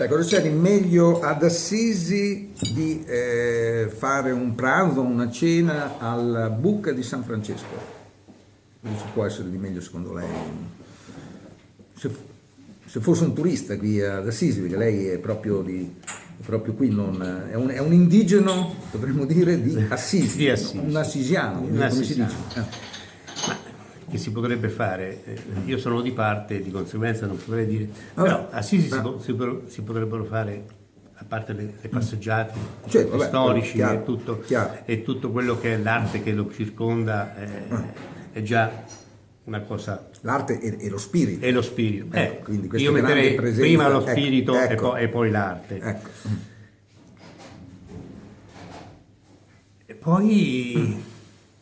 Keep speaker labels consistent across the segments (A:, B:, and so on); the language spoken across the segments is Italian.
A: Beh, cosa c'è di meglio ad Assisi di fare un pranzo, una cena alla Buca di San Francesco? Cosa ci può essere di meglio secondo lei? Se, se fosse un turista qui ad Assisi, perché lei è proprio, è proprio qui, è un indigeno, potremmo dire, di Assisi,
B: Di Assisi.
A: un assisiano,
B: Un
A: come si
B: assisiano.
A: dice?
B: Ma che si potrebbe fare? Io sono di parte, di conseguenza non potrei dire. Però a Assisi si potrebbero fare, a parte le passeggiate,
A: Certo, vabbè,
B: storici
A: chiaro, chiaro.
B: e tutto quello che è l'arte che lo circonda, è già una cosa.
A: L'arte e lo spirito.
B: E lo spirito.
A: Quindi questa
B: Io
A: grande
B: metterei
A: presenza,
B: prima lo
A: ecco,
B: spirito
A: ecco.
B: e poi l'arte.
A: Ecco.
B: E poi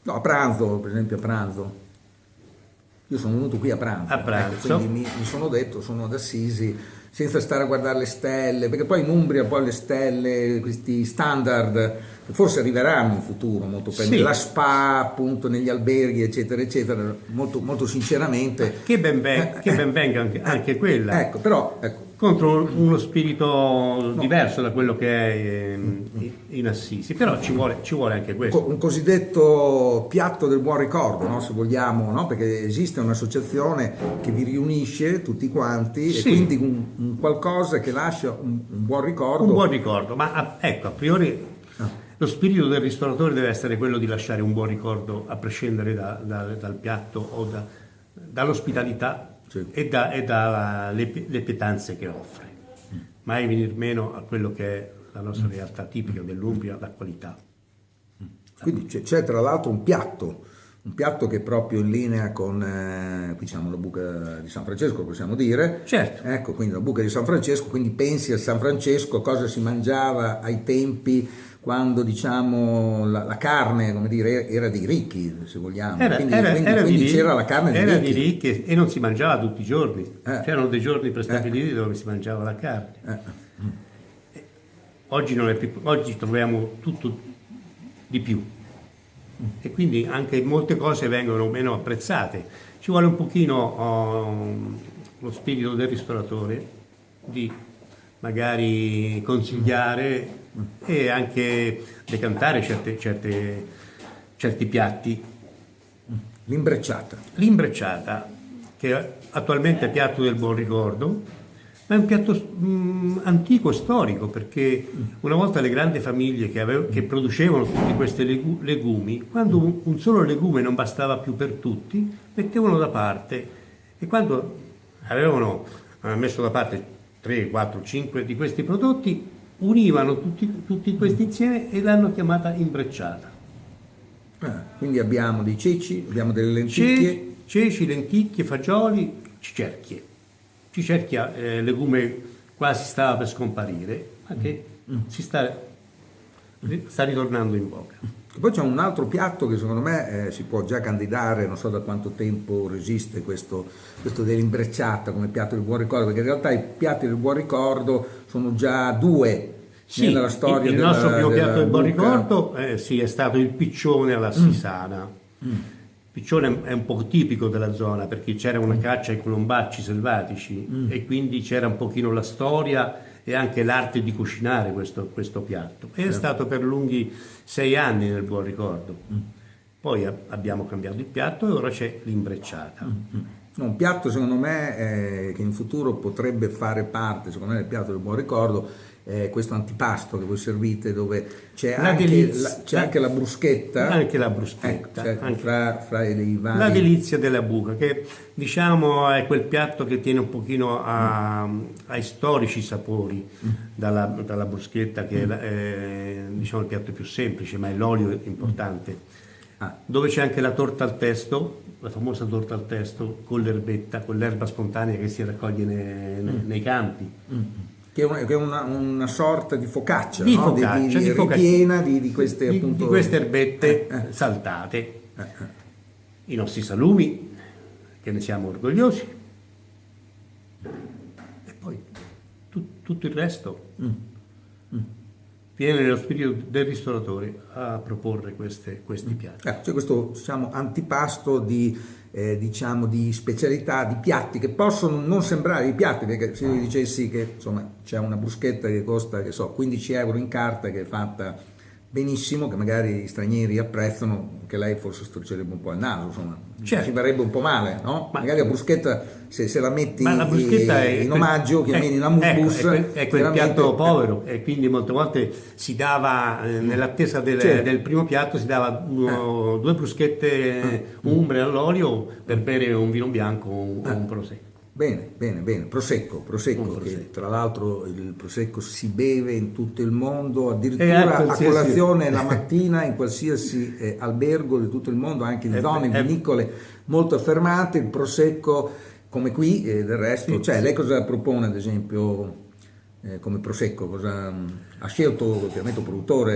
A: No, a pranzo, per esempio a pranzo. Io sono venuto qui a pranzo.
B: A pranzo.
A: Ecco, quindi mi sono detto, sono ad Assisi, senza stare a guardare le stelle, perché poi in Umbria poi le stelle, questi standard, che forse arriveranno in futuro, molto
B: Sì.
A: la spa, appunto, negli alberghi, eccetera, eccetera, molto, molto sinceramente.
B: che ben venga anche quella.
A: Ecco, però, ecco,
B: Contro uno spirito diverso da quello che è in Assisi, però ci vuole anche questo.
A: un cosiddetto piatto del buon ricordo, no? Se vogliamo, no? Perché esiste un'associazione che vi riunisce tutti quanti
B: Sì.
A: e quindi un qualcosa che lascia un buon ricordo.
B: Un buon ricordo, ma ecco, a priori lo spirito del ristoratore deve essere quello di lasciare un buon ricordo a prescindere dal piatto o dall'ospitalità.
A: Sì.
B: E dalle pietanze che offre, mai venir meno a quello che è la nostra realtà tipica dell'Umbria, la qualità.
A: Quindi c'è tra l'altro un piatto che è proprio in linea con qui diciamo, la Buca di San Francesco, possiamo dire.
B: Certo.
A: Ecco, quindi la Buca di San Francesco, quindi pensi a San Francesco, cosa si mangiava ai tempi quando diciamo la carne, come dire, era dei ricchi, se vogliamo. Quindi c'era la carne dei ricchi.
B: E non si mangiava tutti i giorni. C'erano dei giorni prestabiliti dove si mangiava la carne. Oggi non è più, oggi troviamo tutto di più. E quindi anche molte cose vengono meno apprezzate. Ci vuole un pochino lo spirito del ristoratore di magari consigliare e anche decantare certi piatti. L'imbrecciata, che attualmente è piatto del buon ricordo, ma è un piatto antico e storico, perché una volta le grandi famiglie che producevano tutti questi legumi, quando un solo legume non bastava più per tutti, mettevano da parte, e quando avevano messo da parte 3, 4, 5 di questi prodotti, univano tutti questi insieme e l'hanno chiamata imbrecciata.
A: Quindi abbiamo dei ceci, abbiamo delle lenticchie.
B: Ceci, lenticchie, fagioli, cicerchie. Cicerchia, legume quasi stava per scomparire, ma che sta ritornando in voga.
A: E poi c'è un altro piatto che secondo me si può già candidare, non so da quanto tempo resiste questo dell'imbrecciata come piatto del buon ricordo, perché in realtà i piatti del buon ricordo sono già due nella storia
B: il nostro primo piatto del buon ricordo è stato il piccione alla sisana. Il piccione è un po' tipico della zona, perché c'era una caccia ai colombacci selvatici e quindi c'era un pochino la storia e anche l'arte di cucinare questo piatto. E è stato per lunghi 6 anni nel buon ricordo. Poi abbiamo cambiato il piatto e ora c'è l'imbrecciata.
A: Un piatto secondo me che in futuro potrebbe fare parte, secondo me, del piatto del buon ricordo, questo antipasto che voi servite, dove c'è anche la bruschetta.
B: Anche la bruschetta.
A: Ecco, anche fra dei vari...
B: La delizia della buca, che diciamo è quel piatto che tiene un pochino ai storici sapori, dalla bruschetta, che è diciamo il piatto più semplice, ma è l'olio importante. Dove c'è anche la torta al testo, la famosa torta al testo con l'erbetta, con l'erba spontanea che si raccoglie nei campi.
A: Che è una sorta di focaccia,
B: Di
A: no?
B: focaccia, di
A: ripiena di queste, appunto...
B: di queste erbette saltate. I nostri salumi, che ne siamo orgogliosi, e poi tutto il resto. viene nello spirito del ristoratore a proporre questi piatti.
A: C'è questo diciamo, antipasto diciamo, di specialità, di piatti che possono non sembrare i piatti, perché se io dicessi che insomma, c'è una bruschetta che costa che so, 15 euro in carta, che è fatta benissimo, che magari gli stranieri apprezzano, che lei forse storcerebbe un po' il naso, insomma,
B: Certo.
A: ci verrebbe un po' male, no? Magari la bruschetta, se la metti
B: La bruschetta
A: in omaggio, che vieni in hummus,
B: è quel piatto povero, e quindi molte volte si dava, nell'attesa del primo piatto, si dava 2 bruschette umbre all'olio per bere un vino bianco o un prosecco.
A: Bene, prosecco, che tra l'altro il prosecco si beve in tutto il mondo, addirittura a colazione la mattina in qualsiasi albergo di tutto il mondo, anche in zone vinicole molto affermate, il prosecco come qui del resto. Lei cosa propone ad esempio come prosecco? Cosa ha scelto ovviamente un produttore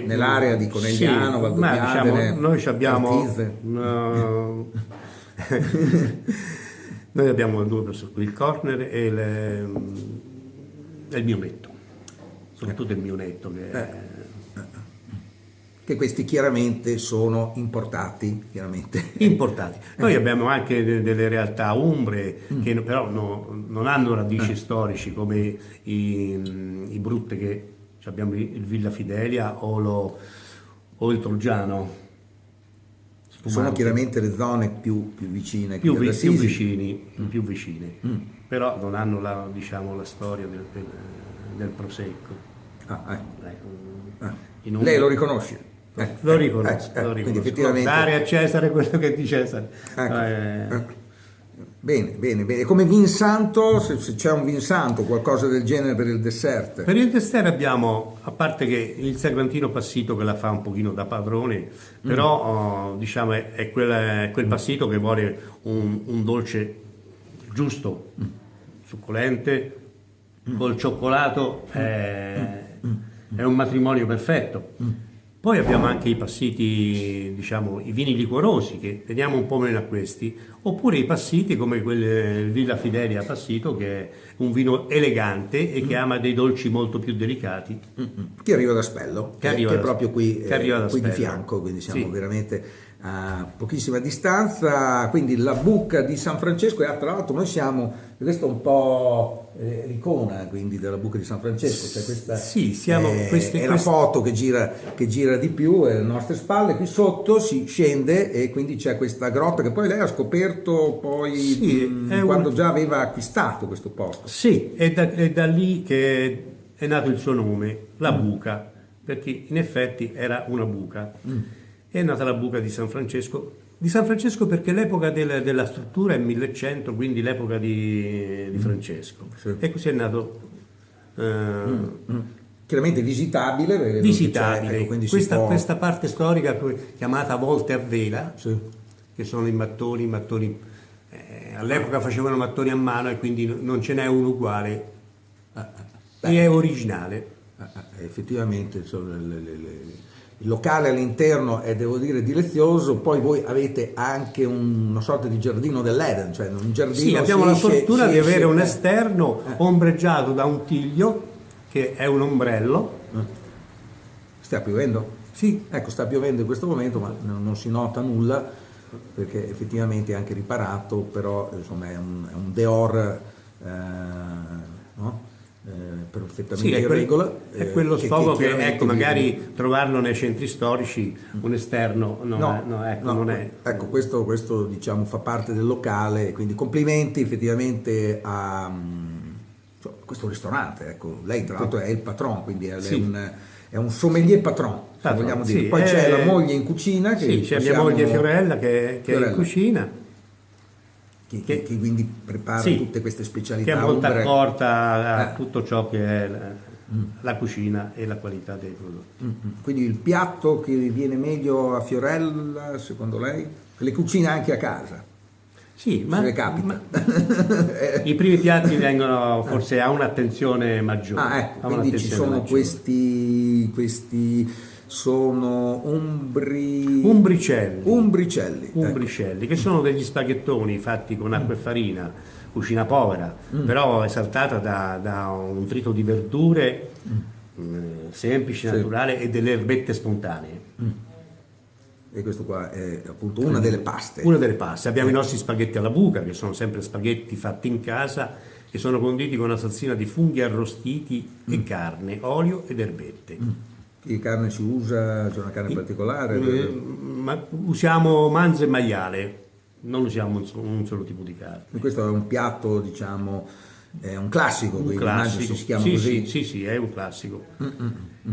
A: nell'area di Conegliano, Valdobbiadene,
B: noi abbiamo
A: Artizze?
B: Noi abbiamo 2 prosecchi, il Corner e il Mionetto, soprattutto il Mionetto
A: che questi chiaramente sono importati.
B: Importati. Noi abbiamo anche delle realtà umbre che però non hanno radici storici come i Brutte, che abbiamo il Villa Fidelia o il Trojano.
A: Sono chiaramente le zone più vicine,
B: più vicine, però non hanno la storia del prosecco.
A: Lei lo riconosce?
B: Lo riconosco.
A: Quindi effettivamente...
B: Dare a Cesare quello che è di Cesare.
A: Bene. Come Vinsanto, se c'è un Vinsanto, qualcosa del genere per il dessert?
B: Per il dessert abbiamo, a parte che il Sagrantino Passito che la fa un pochino da padrone, però diciamo è quel passito che vuole un dolce giusto, succolente, col cioccolato, è un matrimonio perfetto. Poi abbiamo anche i passiti, diciamo, i vini liquorosi, che teniamo un po' meno a questi, oppure i passiti come il Villa Fidelia Passito, che è un vino elegante e che ama dei dolci molto più delicati.
A: Che arriva da Spello, che è proprio qui di fianco, quindi siamo veramente a pochissima distanza. Quindi la bucca di San Francesco, e tra l'altro noi siamo, questo è un po' l'icona quindi della bucca di San Francesco, cioè questa è la foto che gira di più alle nostre spalle. Qui sotto si scende e quindi c'è questa grotta che poi lei ha scoperto quando già aveva acquistato questo posto.
B: Sì, è da lì che è nato il suo nome, la buca, perché in effetti era una buca. È nata la buca di San Francesco. Di San Francesco perché l'epoca della struttura è 1100, quindi l'epoca di Francesco. Sì. E così è nato.
A: Chiaramente visitabile.
B: Visitabile. Quindi questa parte storica chiamata volte a vela, che sono i mattoni. All'epoca facevano mattoni a mano e quindi non ce n'è uno uguale. E è originale.
A: Effettivamente, insomma, il locale all'interno è, devo dire, delizioso. Poi voi avete anche una sorta di giardino dell'Eden, cioè un giardino.
B: Sì, abbiamo la fortuna di avere un esterno ombreggiato da un tiglio che è un ombrello.
A: Sta piovendo?
B: Sì.
A: Ecco, sta piovendo in questo momento, ma non si nota nulla perché effettivamente è anche riparato, però insomma è un Deor, no? Perfettamente in regola.
B: È quello sfogo che ecco, magari trovarlo nei centri storici, un esterno non è.
A: Ecco, questo diciamo fa parte del locale, quindi complimenti effettivamente a questo ristorante. Ecco, lei tra l'altro è il patron, quindi è un sommelier patron, vogliamo dire. Poi c'è la moglie in cucina.
B: C'è mia moglie Fiorella che è in cucina.
A: Che quindi prepara tutte queste specialità.
B: Che è molto accorta a tutto ciò che è la cucina e la qualità dei prodotti.
A: Quindi il piatto che viene meglio a Fiorella, secondo lei? Le cucina anche a casa?
B: Sì,
A: se le capita.
B: I primi piatti vengono forse a un'attenzione maggiore.
A: Ecco, quindi ci sono questi sono umbricelli,
B: che sono degli spaghettoni fatti con acqua e farina, cucina povera, però esaltata da un trito di verdure, semplice,
A: Sì.
B: naturale e delle erbette spontanee.
A: E questo qua è appunto una delle paste.
B: Una delle paste. Abbiamo i nostri spaghetti alla buca, che sono sempre spaghetti fatti in casa, che sono conditi con una salsina di funghi arrostiti e carne, olio ed erbette.
A: Che carne si usa? C'è una carne particolare?
B: Ma usiamo manzo e maiale, non usiamo un solo tipo di carne.
A: Questo è un piatto, diciamo, è un classico,
B: Un
A: quindi immagino
B: classico.
A: si chiama
B: Sì,
A: così.
B: sì, è un classico.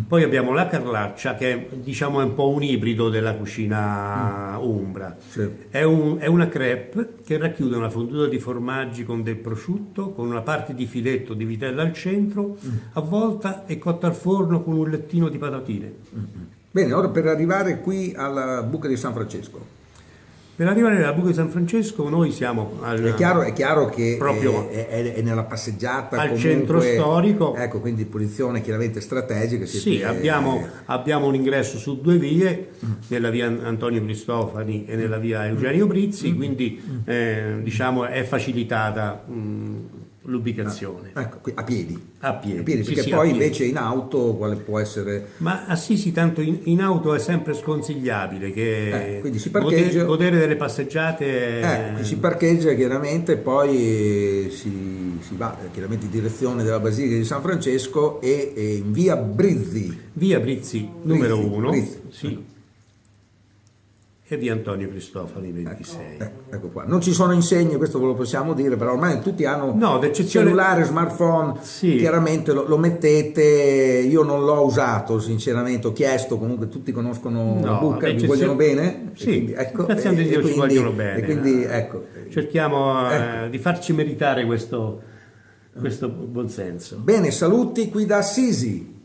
B: Poi abbiamo la carlaccia, che diciamo è un po' un ibrido della cucina umbra.
A: Sì.
B: È una crepe che racchiude una fonduta di formaggi con del prosciutto, con una parte di filetto di vitella al centro, avvolta e cotta al forno con un lettino di patatine.
A: Bene, ora per arrivare qui alla buca di San Francesco.
B: Per arrivare alla buca di San Francesco noi siamo
A: È chiaro che
B: proprio
A: è nella passeggiata
B: al
A: comunque,
B: centro storico.
A: Ecco, quindi posizione chiaramente strategica.
B: Sì, abbiamo un ingresso su 2 vie, nella via Antonio Cristofani e nella via Eugenio Brizzi, quindi diciamo è facilitata l'ubicazione.
A: Ecco, a piedi.
B: A piedi, sì,
A: Perché
B: sì,
A: poi
B: a piedi.
A: invece in auto quale può essere?
B: Ma Assisi tanto in auto è sempre sconsigliabile, che
A: Quindi si parcheggia.
B: godere delle passeggiate
A: Si parcheggia chiaramente, poi si va chiaramente in direzione della Basilica di San Francesco e in via Brizzi.
B: via Brizzi numero 1,
A: Brizzi.
B: sì, e via Antonio Cristofani 26.
A: Ecco qua. Non ci sono insegne, questo ve lo possiamo dire, però ormai tutti hanno
B: No, d'eccezione-
A: cellulare, smartphone,
B: Sì.
A: chiaramente lo mettete, io non l'ho usato sinceramente, ho chiesto, comunque tutti conoscono la buca, vi vogliono bene?
B: Sì,
A: E quindi, ecco,
B: ringraziando Dio ci vogliono bene.
A: E quindi ecco.
B: Cerchiamo di farci meritare questo buonsenso.
A: Bene, saluti qui da Assisi.